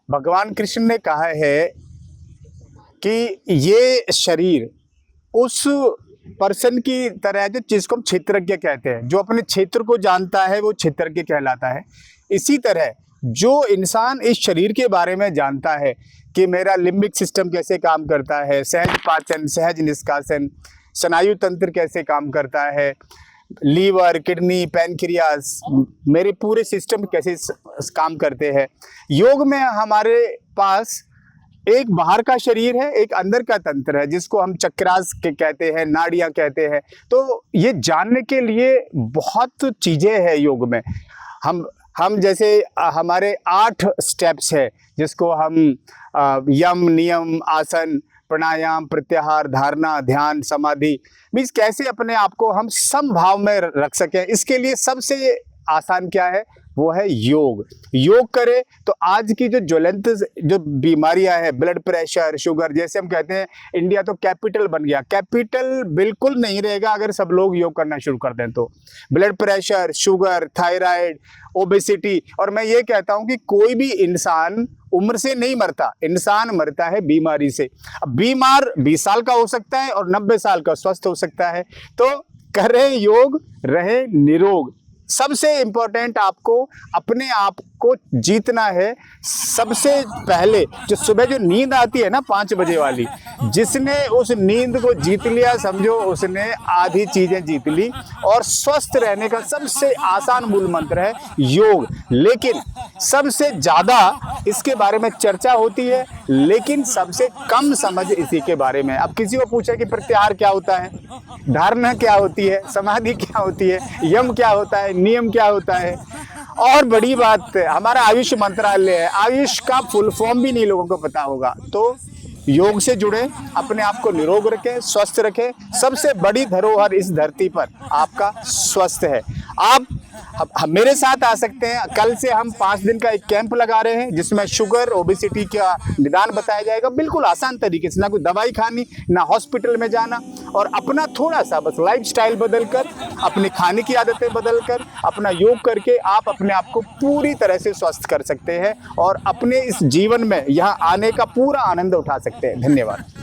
भगवान कृष्ण ने कहा है कि ये शरीर उस पर्सन की तरह है जो जिसको हम क्षेत्रज्ञ कहते हैं। जो अपने क्षेत्र को जानता है वो क्षेत्रज्ञ कहलाता है। इसी तरह जो इंसान इस शरीर के बारे में जानता है कि मेरा लिम्बिक सिस्टम कैसे काम करता है, सहज पाचन, सहज निष्कासन, स्नायु तंत्र कैसे काम करता है, लीवर, किडनी, पैनक्रियास, मेरे पूरे सिस्टम कैसे काम करते हैं। योग में हमारे पास एक बाहर का शरीर है, एक अंदर का तंत्र है जिसको हम चक्रास के कहते हैं, नाड़ियां कहते हैं। तो ये जानने के लिए बहुत चीजें हैं योग में। हम जैसे हमारे 8 स्टेप्स है जिसको हम यम, नियम, आसन, प्राणायाम, प्रत्याहार, धारणा, ध्यान, समाधि, मीन्स कैसे अपने आप को हम समभाव में रख सकें। इसके लिए सबसे आसान क्या है, वो है योग। योग करें तो आज की जो ज्वलंत जो बीमारियां हैं, ब्लड प्रेशर, शुगर, जैसे हम कहते हैं इंडिया तो कैपिटल बन गया, कैपिटल बिल्कुल नहीं रहेगा अगर सब लोग योग करना शुरू कर दें तो। Blood pressure, sugar, thyroid, obesity, और मैं ये कहता हूं कि कोई भी इंसान उम्र से नहीं मरता, इंसान मरता है बीमारी से। अब बीमार 20 साल का हो सकता है और 90 साल का स्वस्थ हो सकता है। तो करें योग, रहे निरोग। सबसे इंपॉर्टेंट आपको अपने आप को जीतना है। सबसे पहले जो सुबह जो नींद आती है ना 5 बजे वाली, जिसने उस नींद को जीत लिया समझो उसने आधी चीजें जीत ली। और स्वस्थ रहने का सबसे आसान मूल मंत्र है योग। लेकिन सबसे ज्यादा इसके बारे में चर्चा होती है लेकिन सबसे कम समझ इसी के बारे में। अब किसी को पूछे कि प्रत्याहार क्या होता है, धारणा क्या होती है, समाधि क्या होती है, यम क्या होता है, नियम क्या होता है। और बड़ी बात, हमारा आयुष मंत्रालय है, आयुष का फुल फॉर्म भी नहीं लोगों को पता होगा। तो योग से जुड़े, अपने आप को निरोग रखें, स्वस्थ रखें। सबसे बड़ी धरोहर इस धरती पर आपका स्वस्थ है। आप मेरे साथ आ सकते हैं। कल से हम 5 दिन का एक कैंप लगा रहे हैं जिसमें शुगर, ओबेसिटी का निदान बताया जाएगा, बिल्कुल आसान तरीके से, ना कोई दवाई खानी, ना हॉस्पिटल में जाना। और अपना थोड़ा सा बस लाइफस्टाइल बदलकर, अपने खाने की आदतें बदलकर, अपना योग करके आप अपने आप को पूरी तरह से स्वस्थ कर सकते हैं और अपने इस जीवन में यहाँ आने का पूरा आनंद उठा सकते हैं। धन्यवाद।